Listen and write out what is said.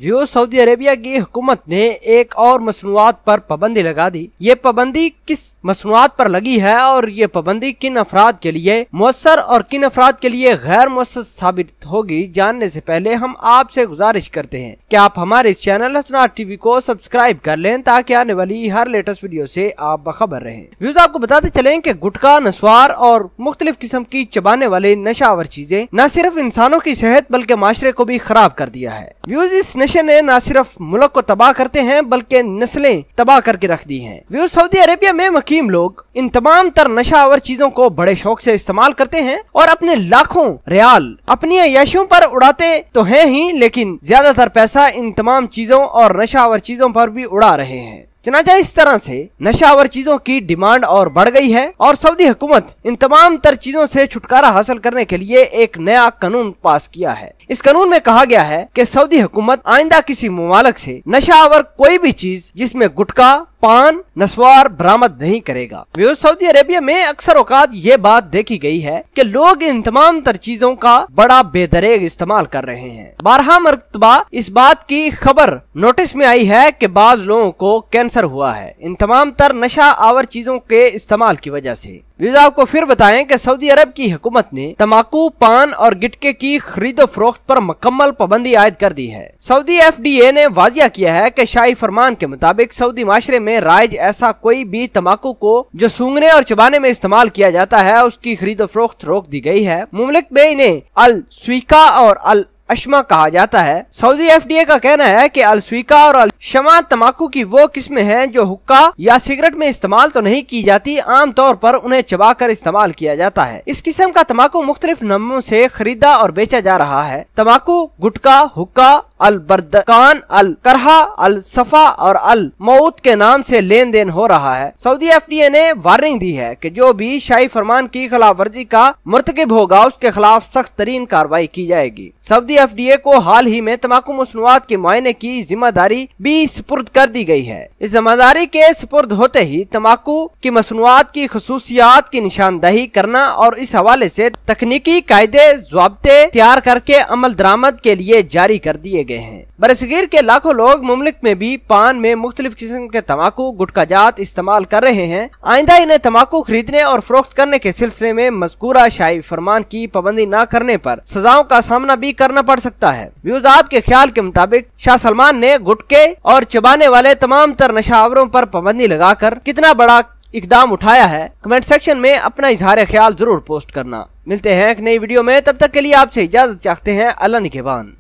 Saudi Arabia की हुकूमत ने एक और मसनूआत पर पाबंदी लगा दी। ये पाबंदी किस मसनूआत पर लगी है और ये पाबंदी किन अफराद के लिए मुअस्सर और किन अफराद के लिए गैर मुअस्सर साबित होगी, जानने से पहले हम आपसे गुजारिश करते हैं कि आप हमारे इस चैनल हसनात टीवी को सब्सक्राइब कर लें ताकि आने वाली हर लेटेस्ट वीडियो से आप बाखबर रहें। व्यूज, आपको बताते चलें कि गुटखा, नस्वार और मुख्तलिफ किस्म की चबाने वाले नशावर चीजें न सिर्फ इंसानों की सेहत बल्कि माशरे को भी खराब कर दिया है। व्यूज, इस नशे ने न सिर्फ मुल्क को तबाह करते हैं बल्कि नस्लें तबाह करके रख दी हैं। व्यूज, सऊदी अरेबिया में मुकीम लोग इन तमाम तर नशावर चीजों को बड़े शौक से इस्तेमाल करते हैं और अपने लाखों रियाल अपनी अय्याशियों पर उड़ाते तो हैं ही, लेकिन ज्यादातर पैसा इन तमाम चीजों और नशावर चीजों पर भी उड़ा रहे हैं। चनाचा इस तरह से नशावर चीजों की डिमांड और बढ़ गई है और सऊदी हुकूमत इन तमाम तर चीजों से छुटकारा हासिल करने के लिए एक नया कानून पास किया है। इस कानून में कहा गया है कि सऊदी हुकूमत आइंदा किसी मुमालिक से नशावर कोई भी चीज जिसमें गुटखा, पान, नस्वार बरामद नहीं करेगा। सऊदी अरेबिया में अक्सर औकात ये बात देखी गई है कि लोग इन तमाम तर चीजों का बड़ा बेदरेग इस्तेमाल कर रहे हैं। 12 मरतबा इस बात की खबर नोटिस में आई है कि बाज लोगों को कैंसर हुआ है इन तमाम तर नशा आवर चीजों के इस्तेमाल की वजह से। आपको फिर बताएं कि सऊदी अरब की हुकूमत ने तंबाकू, पान और गिटके की खरीदो फरोख्त पर मुकम्मल पाबंदी आयद कर दी है। सऊदी FDA ने वाजिया किया है कि शाही फरमान के मुताबिक सऊदी माशरे में राइज ऐसा कोई भी तंबाकू को जो सूंघने और चबाने में इस्तेमाल किया जाता है उसकी खरीदो फरोख्त रोक दी गई है। मुमलिक में इन्हें अल स्वीका और अल अशमा कहा जाता है। सऊदी FDA का कहना है कि अल स्वीका और अल शमा तंबाकू की वो किस्में हैं जो हुक्का या सिगरेट में इस्तेमाल तो नहीं की जाती, आम तौर पर उन्हें चबाकर इस्तेमाल किया जाता है। इस किस्म का तंबाकू मुख्तलिफ नामों से खरीदा और बेचा जा रहा है। तंबाकू, गुटखा, हुक्का, अल बर्दकान, अल करहा, अल सफा और अल मऊत के नाम से लेन देन हो रहा है। सऊदी FDA ने वार्निंग दी है कि जो भी शाही फरमान की खिलाफ वर्जी का मुर्तकिब होगा उसके खिलाफ सख्त तरीन कार्रवाई की जाएगी। सऊदी FDA को हाल ही में तंबाकू मसनूआत के मुआयने की जिम्मेदारी भी सुपुर्द कर दी गई है। इस जिम्मेदारी के सुपुर्द होते ही तंबाकू की मसनूआत की खसूसियात की निशानदही करना और इस हवाले से तकनीकी कायदे ज़ाब्ते तैयार करके अमल दरामद के लिए जारी कर दिए गए हैं। बरसगीर के लाखों लोग मुमलिक में भी पान में मुख्तलिफ किस्म के तंबाकू, गुटखा जात इस्तेमाल कर रहे हैं। आइंदा इन्हें तंबाकू खरीदने और फरोख्त करने के सिलसिले में मज़कूरा शाही फरमान की पाबंदी न करने पर सजाओं का सामना भी करना पड़ सकता है। व्यूज, आपके ख्याल के मुताबिक शाह सलमान ने गुटके और चबाने वाले तमाम तर नशावरों पर पाबंदी लगाकर कितना बड़ा इकदाम उठाया है? कमेंट सेक्शन में अपना इजहार ख्याल जरूर पोस्ट करना। मिलते हैं एक नई वीडियो में, तब तक के लिए आपसे इजाजत चाहते हैं। अल्लाह निगहबान।